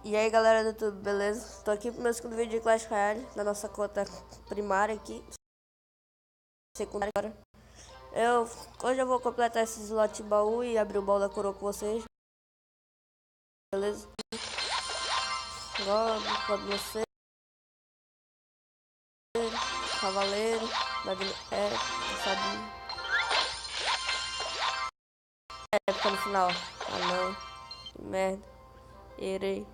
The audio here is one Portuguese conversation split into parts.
E aí galera do YouTube, beleza? Tô aqui pro meu segundo vídeo de Clash Royale, na nossa conta primária aqui, secundária. Hoje eu vou completar esse slot baú e abrir o baú da coroa com vocês, beleza? Goblin você, cavaleiro, sabia? Fica no final. Ah não, que merda, errei.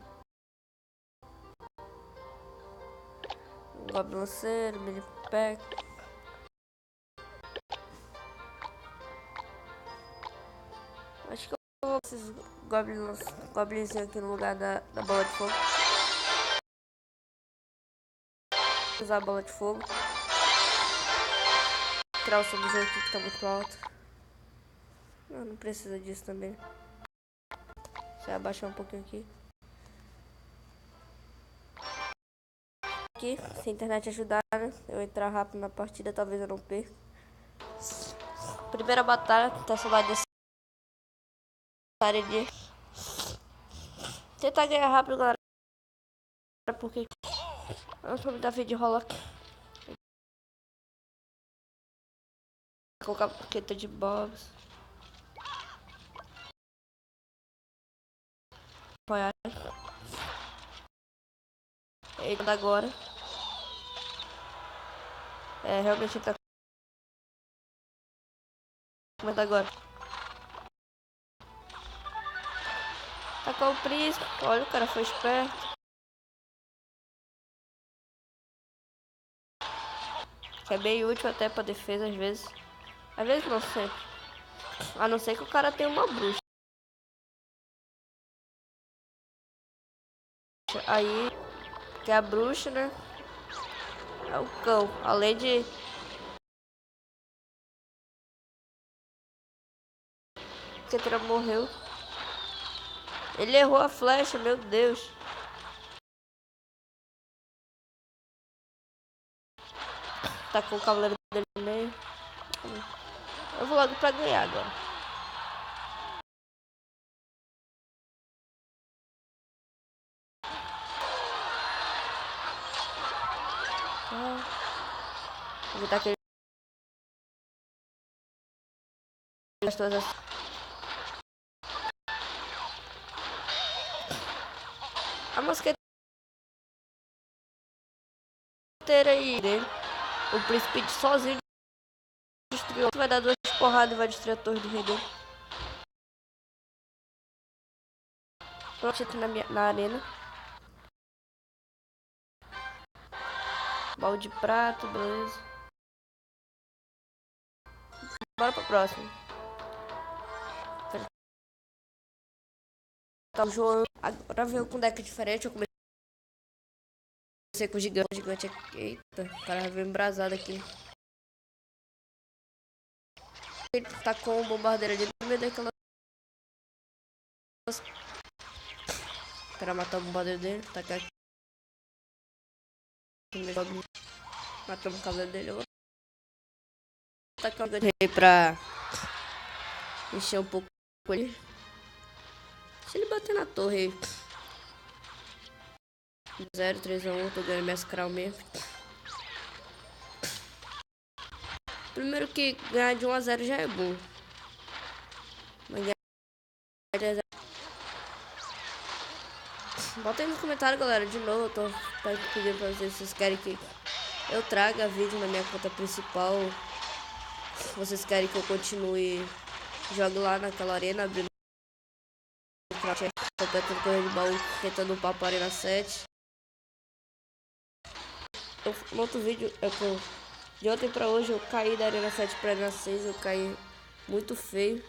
Goblin lanceiro, mini pack. Acho que eu vou esses goblinzinhos aqui no lugar da bola de fogo. Usar a bola de fogo. Tirar o som do jogo aqui que tá muito alto. Não precisa disso também. Deixa eu abaixar um pouquinho aqui. Aqui, se a internet ajudar, né? Eu entrar rápido na partida, talvez eu não perca. Primeira batalha, tá saudade dessa área de tentar ganhar rápido, galera. Porque eu não sou muito afim de rolar aqui. Colocar paqueta de bobs. Apoiar. Eita, agora. Realmente tá começando agora. Tacou o príncipe. Olha, o cara foi esperto. Que é bem útil até pra defesa às vezes. Às vezes não sempre. A não ser que o cara tenha uma bruxa. Aí, que é a bruxa, né? É o cão. Além de... que o cara morreu. Ele errou a flecha, meu Deus. Tá com o cavaleiro dele no meio. Eu vou logo pra ganhar agora. Vou botar aquele... A mosqueteira aí dele. O príncipe sozinho destruiu. Vai dar duas porradas e vai destruir a torre do rei dele. Pronto, entra na arena. Baú de prato, beleza. Bora pra próxima. Tá o João. Agora veio com um deck diferente. Eu comecei com o gigante. O gigante aqui. Eita, o cara veio embrasado aqui. Ele tá com o bombardeiro ali no meio daquela... O cara matou o bombardeiro dele. Tá aqui. Matamos o cavaleiro dele. Eu vou tacar o rei pra encher um pouco ele. Se ele bater na torre aí. 0, 3 a 1, tô ganhando minhas crown mesmo. Primeiro que ganhar de 1 a 0 já é bom. Mas ganhar de 1 a 0... Bota aí nos comentários, galera, de novo. Eu tô pedindo pra vocês se vocês querem que eu traga vídeo na minha conta principal. Se vocês querem que eu continue, jogue lá naquela arena, abrindo completando correr de baú, tentando upar para arena 7. No outro vídeo, de ontem pra hoje, eu caí da arena 7 pra arena 6, eu caí muito feio.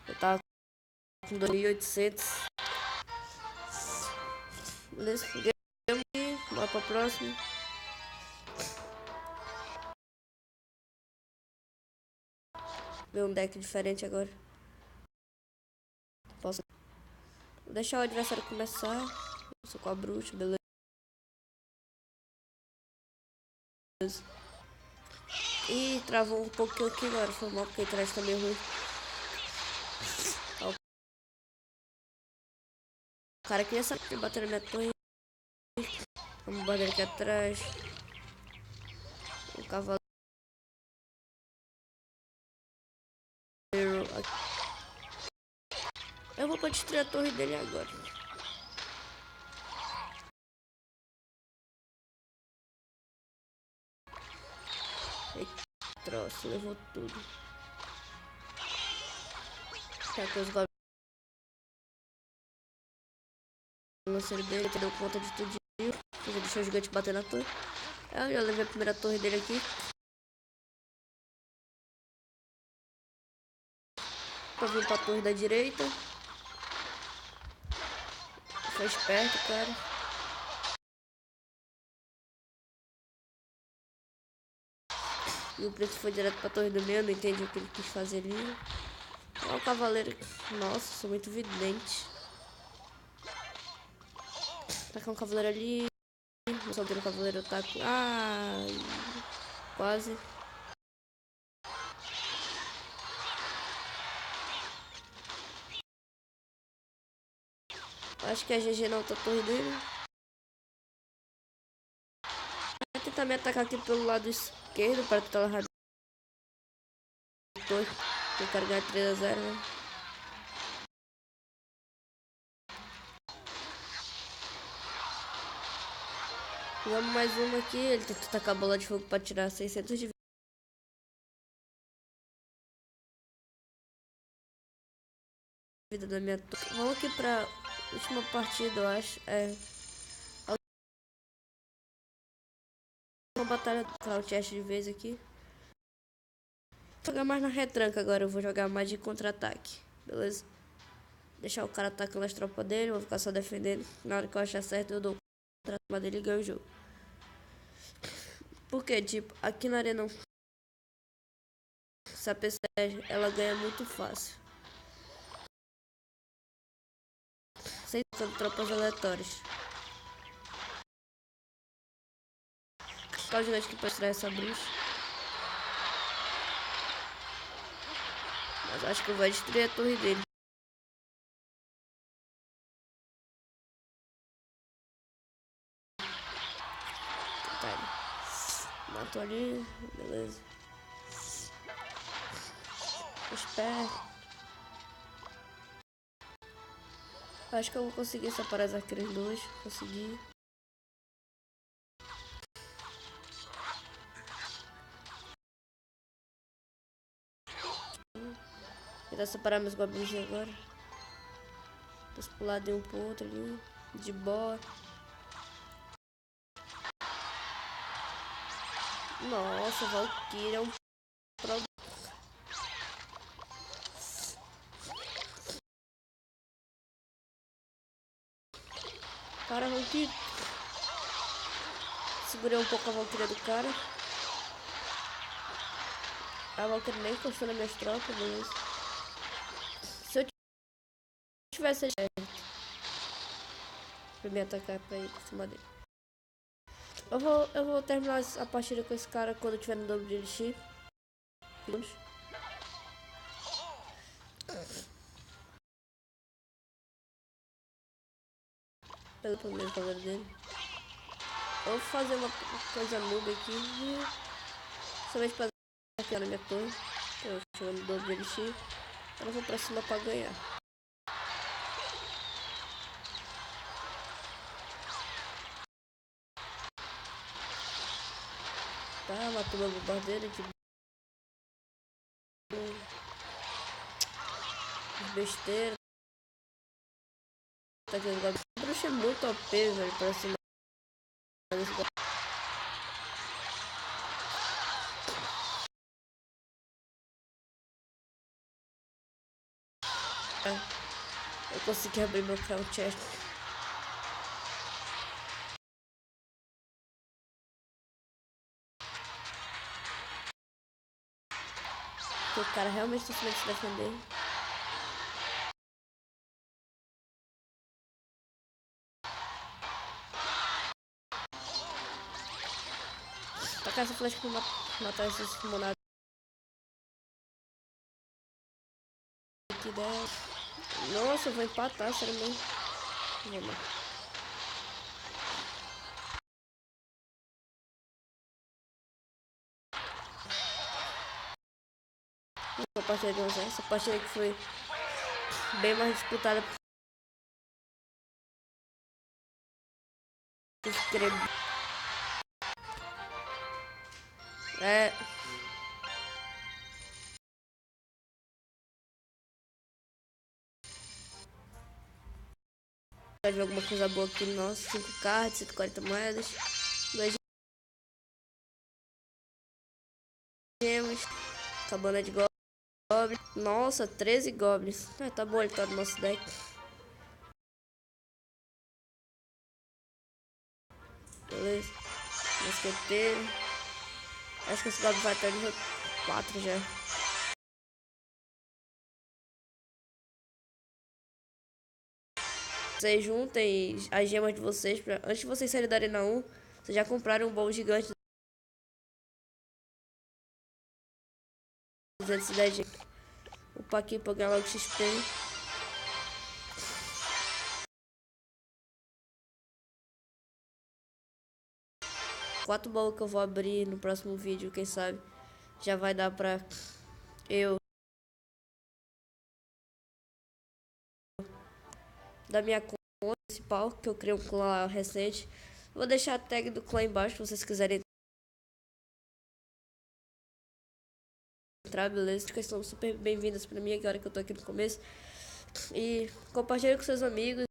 Eu tava com 2.800. Beleza? Bora pra próxima. Ver um deck diferente agora. Posso... Vou deixar o adversário começar. Eu sou com a bruxa, beleza? Ih, travou um pouquinho aqui agora. Foi mal porque a internet tá meio ruim. O cara queria saber de bater na minha torre. Vamos bater aqui atrás. O cavaleiro aqui. Eu vou pra destruir a torre dele agora. Eita, troço, levou tudo. Já que os goblins dele, que deu conta de tudo. Já deixou o gigante bater na torre. Eu já levei a primeira torre dele aqui. Pra vir pra torre da direita. Foi esperto, cara. E o preto foi direto pra torre do meio. Não entendi o que ele quis fazer ali. Olha o cavaleiro. Nossa, sou muito vidente. Tá com um cavaleiro ali. Não só tem um cavaleiro tá com... Ai, quase. Acho que é GG na outra torre dele. Vai tentar me atacar aqui pelo lado esquerdo para tentar largar a torre. Eu quero ganhar 3-0, né? Vamos mais uma aqui. Ele tenta tacar a bola de fogo para tirar 600 de vida da minha torre. Vamos aqui pra última partida, eu acho. É uma batalha para o chest de vez aqui. Vou jogar mais na retranca agora. Eu vou jogar mais de contra-ataque. Beleza? Deixar o cara atacando as tropas dele. Vou ficar só defendendo. Na hora que eu achar certo, eu dou contra-ataque dele e ganho o jogo. Porque, tipo, aqui na arena, essa pessoa ela ganha muito fácil. Sem tropas aleatórias. Qual gigante que pode extrair essa bruxa? Mas acho que eu vou destruir a torre dele. Tá, matou ali, beleza. Esperto. Acho que eu vou conseguir separar as arqueiras duas. Consegui. Tentar separar meus goblins agora. Vou pular de um pro outro ali. De boa. Nossa, Valkyria é um problema. Cara, Valkyria. Segurei um pouco a Valkyria do cara. A Valkyria nem encostou nas minhas tropas, beleza. Se eu tivesse certo pra me atacar pra ir por cima dele. Eu vou terminar a partida com esse cara quando eu tiver no dobro de elixir. Pelo primeiro cavaleiro dele. Eu vou fazer uma coisa noob aqui. Somente pra aqui na minha torre. Eu chegando no dobro de elixir. Eu vou pra cima pra ganhar. Tá, matou meu bombardeiro de besteira. Tá aqui, o bruxo é muito OP, velho, pra cima desse. Eu consegui abrir meu crown chest. Porque o cara realmente tá se defender. Tacar essa flecha pra matar esses monados. Que ideia. Nossa, eu vou empatar, sério mesmo. Vamos lá. Essa partida de 11, essa partida que foi bem mais disputada. É. Vai ver alguma coisa boa aqui no nosso. 5 cards, 140 moedas. 2 gemas. Cabana de goblins. Nossa, 13 goblins. Ah, tá bom, ele tá no nosso deck. Beleza. Mosqueteiro. Acho que esse goblin vai estar nível 4 já. Vocês juntem as gemas de vocês pra... Antes de vocês saírem da Arena 1, vocês já compraram um baú gigante. 210 gemas. Upar aqui pra ganhar logo XP. Quatro baús que eu vou abrir no próximo vídeo, quem sabe já vai dar pra eu da minha conta principal, que eu criei um clã recente. Vou deixar a tag do clã embaixo se vocês quiserem entrar, beleza? Acho que estão super bem-vindas pra mim agora que eu tô aqui no começo. E compartilhe com seus amigos.